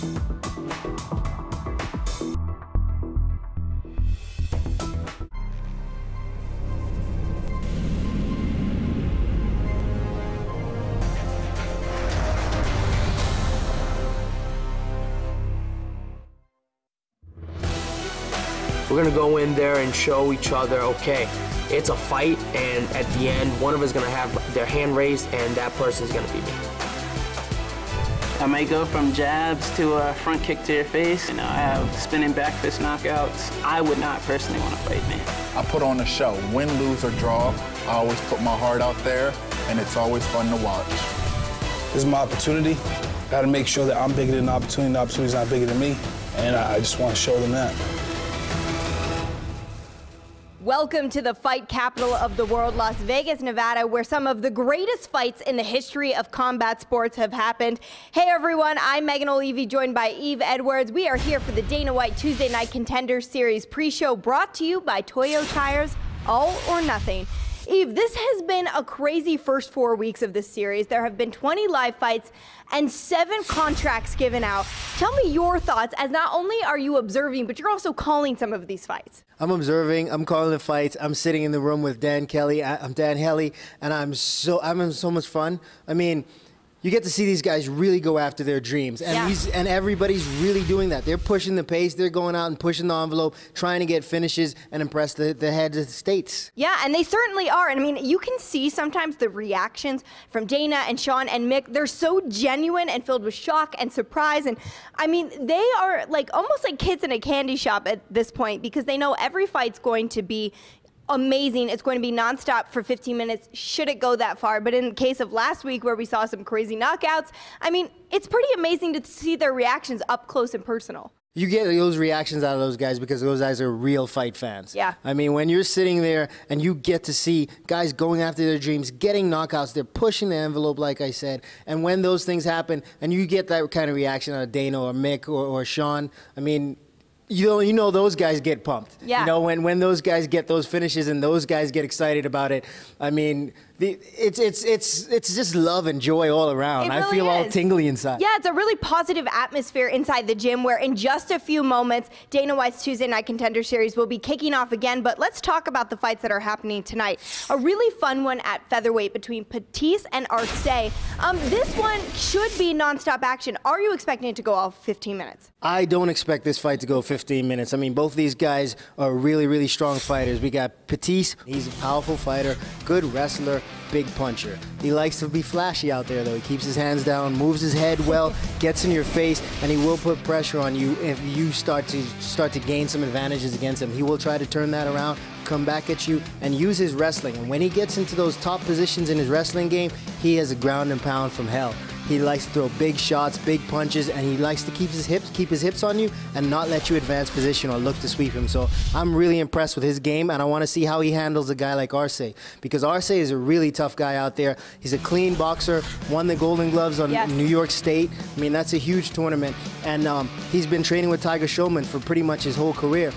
We're gonna go in there and show each other, okay, it's a fight, and at the end, one of us is gonna have their hand raised, and that person's gonna be me. I may go from jabs to a front kick to your face. You know, I have spinning back fist knockouts. I would not personally want to fight me. I put on a show, win, lose, or draw. I always put my heart out there, and it's always fun to watch. This is my opportunity. Gotta make sure that I'm bigger than the opportunity's not bigger than me, and I just want to show them that. Welcome to the fight capital of the world, Las Vegas, Nevada, where some of the greatest fights in the history of combat sports have happened. Hey everyone, I'm Megan Olivi, joined by Yves Edwards. We are here for the Dana White Tuesday Night Contender Series pre-show, brought to you by Toyo Tires, all or nothing. Yves, this has been a crazy first 4 weeks of this series. There have been 20 live fights and 7 contracts given out. Tell me your thoughts, as not only are you observing, but you're also calling some of these fights. I'm observing, I'm calling the fights, I'm sitting in the room with Dan Kelly, I'm Dan Helly, and I'm having so much fun. I mean, you get to see these guys really go after their dreams, and and everybody's really doing that. They're pushing the pace, they're going out and pushing the envelope, trying to get finishes and impress the heads of the states. Yeah, and they certainly are. And I mean, you can see sometimes the reactions from Dana and Sean and Mick. They're so genuine and filled with shock and surprise. And I mean, they are like almost like kids in a candy shop at this point, because they know every fight's going to be amazing. It's going to be nonstop for 15 minutes, should it go that far. But in the case of last week, where we saw some crazy knockouts, I mean, it's pretty amazing to see their reactions up close and personal. You get those reactions out of those guys because those guys are real fight fans. Yeah. I mean, when you're sitting there and you get to see guys going after their dreams, getting knockouts, they're pushing the envelope, like I said. And when those things happen and you get that kind of reaction out of Dana or Mick or Sean, I mean, you know those guys get pumped. Yeah. You know, when those guys get those finishes and those guys get excited about it, I mean, it's just love and joy all around. Really I feel all tingly inside. Yeah, it's a really positive atmosphere inside the gym, where in just a few moments, Dana White's Tuesday Night Contender Series will be kicking off again. But let's talk about the fights that are happening tonight. A really fun one at featherweight between Pettis and Arce. This one should be nonstop action. Are you expecting it to go all 15 minutes? I don't expect this fight to go 15 minutes. I mean, both these guys are really, really strong fighters. We got Pettis. He's a powerful fighter, good wrestler, big puncher. He likes to be flashy out there, though. He keeps his hands down, moves his head well, gets in your face, and he will put pressure on you if you start to gain some advantages against him. He will try to turn that around, come back at you, and use his wrestling. And when he gets into those top positions in his wrestling game, he has a ground and pound from hell. He likes to throw big shots, big punches, and he likes to keep his hips on you and not let you advance position or look to sweep him. So I'm really impressed with his game, and I want to see how he handles a guy like Arce, because Arce is a really tough guy out there. He's a clean boxer, won the Golden Gloves on New York State. I mean, that's a huge tournament, and he's been training with Tiger Showman for pretty much his whole career.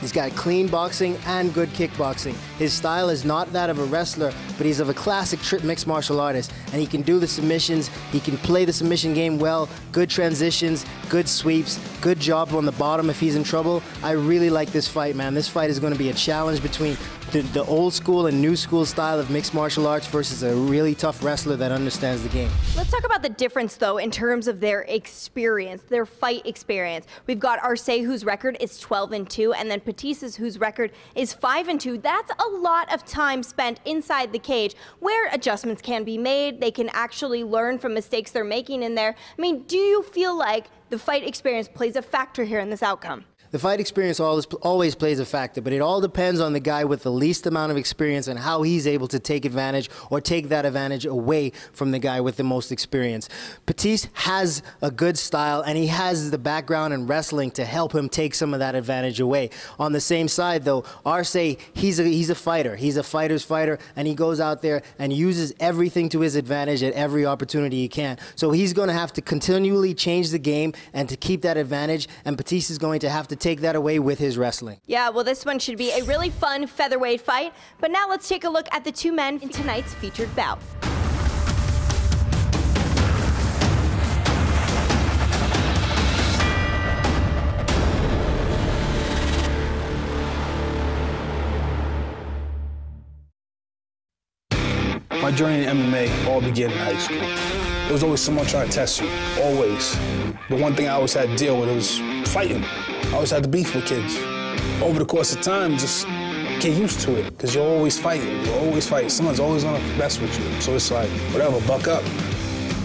He's got clean boxing and good kickboxing. His style is not that of a wrestler, but he's of a classic mixed martial artist. And he can do the submissions, he can play the submission game well, good transitions, good sweeps, good job on the bottom if he's in trouble. I really like this fight, man. This fight is going to be a challenge between the old school and new school style of mixed martial arts versus a really tough wrestler that understands the game. Let's talk about the difference, though, in terms of their experience, their fight experience. We've got Arce, whose record is 12-2, and then Pettis, whose record is 5-2. That's a lot of time spent inside the cage, where adjustments can be made. They can actually learn from mistakes they're making in there. I mean, do you feel like the fight experience plays a factor here in this outcome? The fight experience always plays a factor, but it all depends on the guy with the least amount of experience and how he's able to take advantage or take that advantage away from the guy with the most experience. Pettis has a good style, and he has the background in wrestling to help him take some of that advantage away. On the same side, though, Arce, he's a fighter. He's a fighter's fighter, and he goes out there and uses everything to his advantage at every opportunity he can. So he's going to have to continually change the game and to keep that advantage, and Pettis is going to have to take that away with his wrestling. Yeah, well, this one should be a really fun featherweight fight. But now let's take a look at the two men in tonight's featured bout. journey in MMA all began in high school. There was always someone trying to test you, always. The one thing I always had to deal with was fighting. I always had to beef with kids. Over the course of time, just get used to it, because you're always fighting. You're always fighting. Someone's always gonna mess with you. So it's like, whatever, buck up.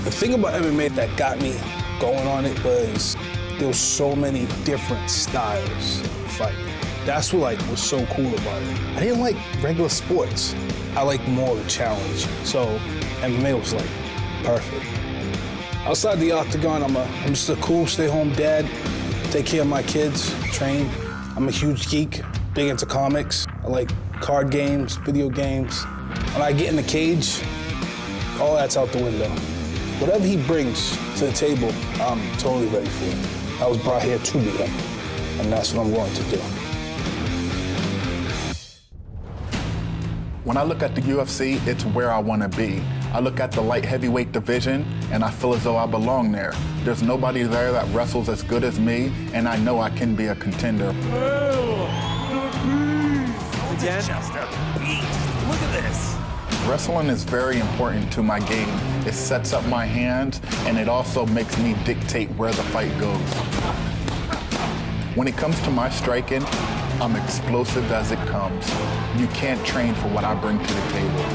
The thing about MMA that got me going on it was there was so many different styles of fighting. That's what was so cool about it. I didn't like regular sports. I like more of the challenge. So MMA was perfect. Outside the octagon, I'm just a cool stay-home dad, take care of my kids, train. I'm a huge geek, big into comics. I like card games, video games. When I get in the cage, all that's out the window. Whatever he brings to the table, I'm totally ready for it. I was brought here to beat him, and that's what I'm going to do. When I look at the UFC, it's where I want to be. I look at the light heavyweight division, and I feel as though I belong there. There's nobody there that wrestles as good as me, and I know I can be a contender. Chester, look at this. Wrestling is very important to my game. It sets up my hands, and it also makes me dictate where the fight goes. When it comes to my striking, I'm explosive as it comes. You can't train for what I bring to the table.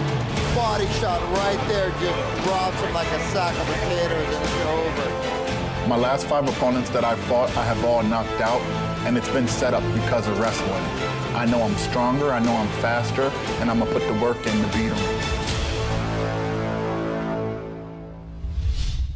Body shot right there just drops him like a sack of potatoes and it's over. My last 5 opponents that I've fought, I have all knocked out, and it's been set up because of wrestling. I know I'm stronger, I know I'm faster, and I'm gonna put the work in to beat them.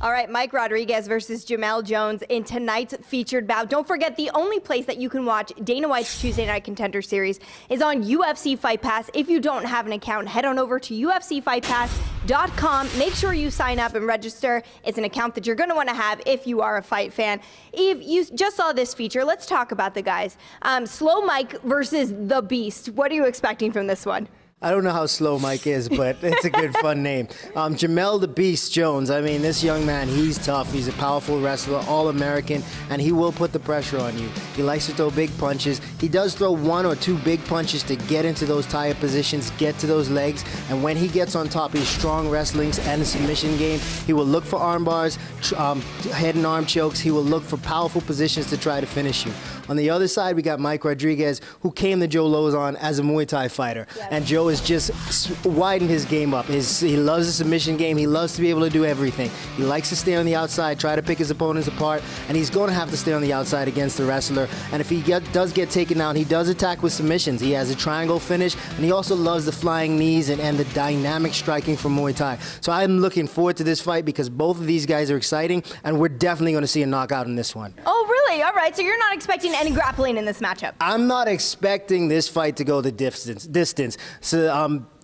All right, Mike Rodriguez versus Jamel Jones in tonight's featured bout. Don't forget, the only place that you can watch Dana White's Tuesday Night Contender Series is on UFC Fight Pass. If you don't have an account, head on over to UFCFightPass.com. Make sure you sign up and register. It's an account that you're going to want to have if you are a fight fan. Yves, you just saw this feature. Let's talk about the guys. Slow Mike versus The Beast. What are you expecting from this one? I don't know how slow Mike is, but it's a good, fun name. Jamel the Beast Jones. I mean, this young man, he's tough. He's a powerful wrestler, all-American, and he will put the pressure on you. He likes to throw big punches. He does throw 1 or 2 big punches to get into those tire positions, get to those legs, and when he gets on top, he's strong wrestling and submission game. He will look for arm bars, head and arm chokes. He will look for powerful positions to try to finish you. On the other side, we got Mike Rodriguez, who came to Joe Lozon as a Muay Thai fighter. Yep. And Joe has just widened his game up. He loves the submission game. He loves to be able to do everything. He likes to stay on the outside, try to pick his opponents apart, and he's going to have to stay on the outside against the wrestler. And if he does get taken down, he does attack with submissions. He has a triangle finish, and he also loves the flying knees and the dynamic striking from Muay Thai. So I'm looking forward to this fight because both of these guys are exciting, and we're definitely going to see a knockout in this one. Oh, really? All right, so you're not expecting any grappling in this matchup? I'm not expecting this fight to go the distance. So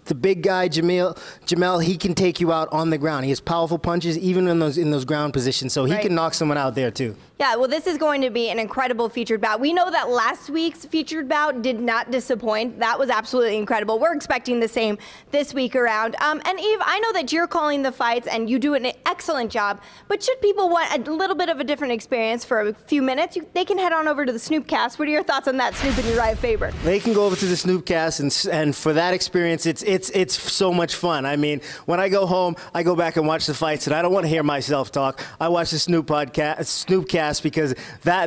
the big guy, Jamel, he can take you out on the ground. He has powerful punches even in those ground positions, so he can knock someone out there too. Yeah, well, this is going to be an incredible featured bout. We know that last week's featured bout did not disappoint. That was absolutely incredible. We're expecting the same this week around. And Yves, I know that you're calling the fights and you do an excellent job, but should people want a little bit of a different experience for a few minutes, they can head on over to the Snoopcast. What are your thoughts on that, Snoop and Uriah Faber? They can go over to the Snoopcast, and for that experience, it's so much fun. I mean, when I go home, I go back and watch the fights, and I don't want to hear myself talk. I watch the Snoopcast because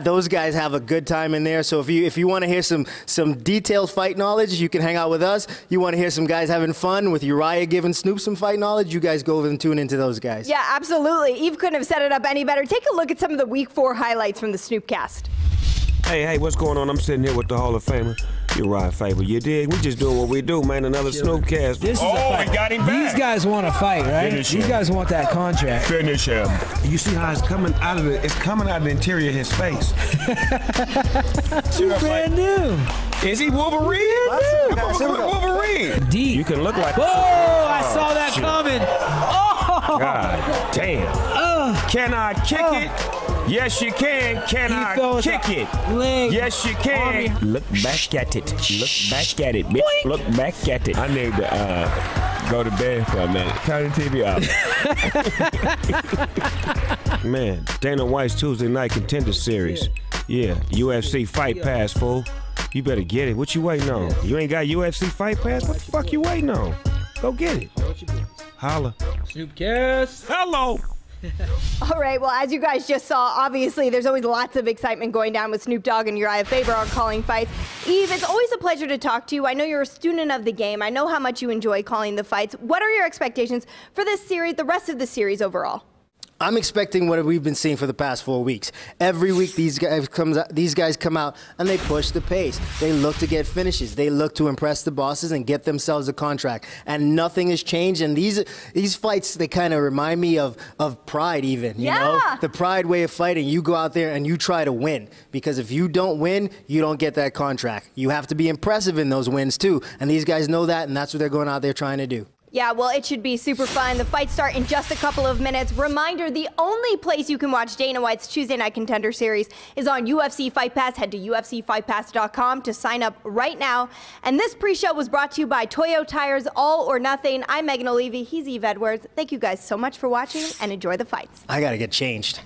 those guys have a good time in there. So if you want to hear some detailed fight knowledge, you can hang out with us. You want to hear some guys having fun with Uriah giving Snoop some fight knowledge, you guys go over and tune into those guys. Yeah, absolutely. Yves couldn't have set it up any better. Take a look at some of the Week 4 highlights from the Snoopcast. Hey, what's going on? I'm sitting here with the Hall of Famer, Uriah Faber. You dig? We just doing what we do, man. Another Snoopcast. This is a fight. We got him back. These guys want to fight, right? These guys want that contract. Finish him. You see how it's coming out of the interior of his face. Too brand new. Is he Wolverine? Wolverine. Deep. You can look like. Oh, I saw that coming. Oh. God damn. Can I kick it? Yes, you can. Can I kick it? Yes, you can. Look back at it. Look back at it, bitch. Boing. Look back at it. I need to go to bed for a minute. Turn the TV off. Man, Dana White's Tuesday Night Contender Series. Yeah, UFC Fight Pass, fool. You better get it. What you waiting on? You ain't got UFC Fight Pass? What the fuck you waiting on? Go get it. Holla. Snoop Kiss. Hello. All right, well, as you guys just saw, obviously there's always lots of excitement going down with Snoop Dogg and Uriah Faber on calling fights. Yves, it's always a pleasure to talk to you. I know you're a student of the game. I know how much you enjoy calling the fights. What are your expectations for this series, the rest of the series overall? I'm expecting what we've been seeing for the past 4 weeks. Every week these guys come out and they push the pace. They look to get finishes. They look to impress the bosses and get themselves a contract. And nothing has changed. And these fights, they kind of remind me of Pride even, you know? The Pride way of fighting. You go out there and you try to win. Because if you don't win, you don't get that contract. You have to be impressive in those wins too. And these guys know that, and that's what they're going out there trying to do. Yeah, well, it should be super fun. The fights start in just a couple of minutes. Reminder, the only place you can watch Dana White's Tuesday Night Contender series is on UFC Fight Pass. Head to UFCFightPass.com to sign up right now. And this pre-show was brought to you by Toyo Tires, All or Nothing. I'm Megan Olivi. He's Yves Edwards. Thank you guys so much for watching, and enjoy the fights. I got to get changed.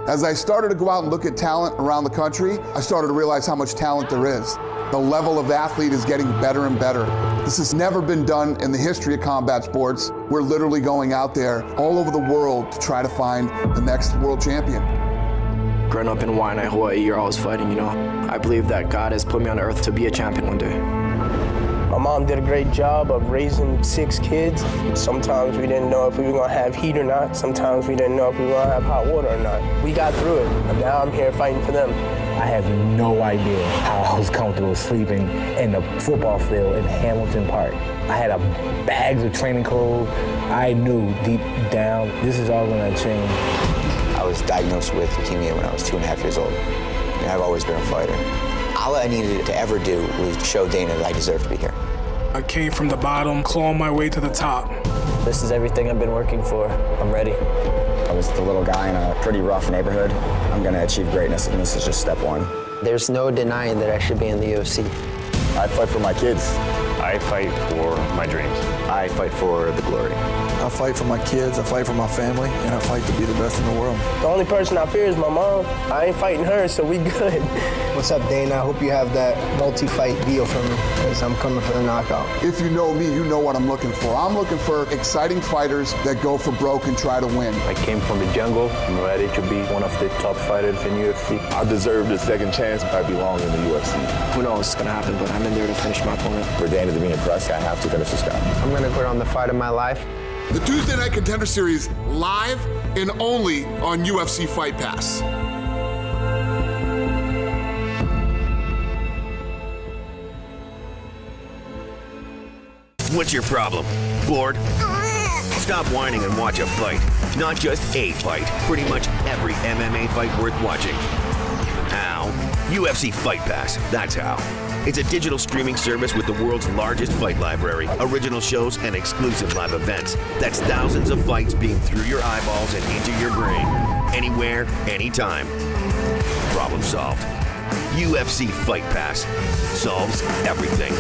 As I started to go out and look at talent around the country, I started to realize how much talent there is. The level of athlete is getting better and better. This has never been done in the history of combat sports. We're literally going out there all over the world to try to find the next world champion. Growing up in Waianae, Hawaii, you're always fighting, you know. I believe that God has put me on earth to be a champion one day. My mom did a great job of raising 6 kids. Sometimes we didn't know if we were gonna have heat or not. Sometimes we didn't know if we were gonna have hot water or not. We got through it, and now I'm here fighting for them. I had no idea how I was comfortable sleeping in the football field in Hamilton Park. I had bags of training clothes. I knew deep down, this is all gonna change. I was diagnosed with leukemia when I was 2.5 years old, and I've always been a fighter. All I needed to ever do was show Dana that I deserve to be here. I came from the bottom, clawing my way to the top. This is everything I've been working for. I'm ready. I was the little guy in a pretty rough neighborhood. I'm gonna achieve greatness, and this is just step one. There's no denying that I should be in the UFC. I fight for my kids. I fight for my dreams. I fight for the glory. I fight for my kids, I fight for my family, and I fight to be the best in the world. The only person I fear is my mom. I ain't fighting her, so we good. What's up, Dana? I hope you have that multi-fight deal for me, because I'm coming for the knockout. If you know me, you know what I'm looking for. I'm looking for exciting fighters that go for broke and try to win. I came from the jungle. I'm ready to be one of the top fighters in UFC. I deserve the second chance. I belong in the UFC. Who knows what's going to happen, but I'm in there to finish my opponent. For Dana to be impressed, I have to finish this guy. I'm gonna put on the fight of my life. The Tuesday Night Contender Series, live and only on UFC Fight Pass. What's your problem? Bored? Stop whining and watch a fight. Not just a fight, pretty much every MMA fight worth watching. How? UFC Fight Pass, that's how. It's a digital streaming service with the world's largest fight library, original shows, and exclusive live events. That's thousands of fights being through your eyeballs and into your brain. Anywhere, anytime. Problem solved. UFC Fight Pass solves everything.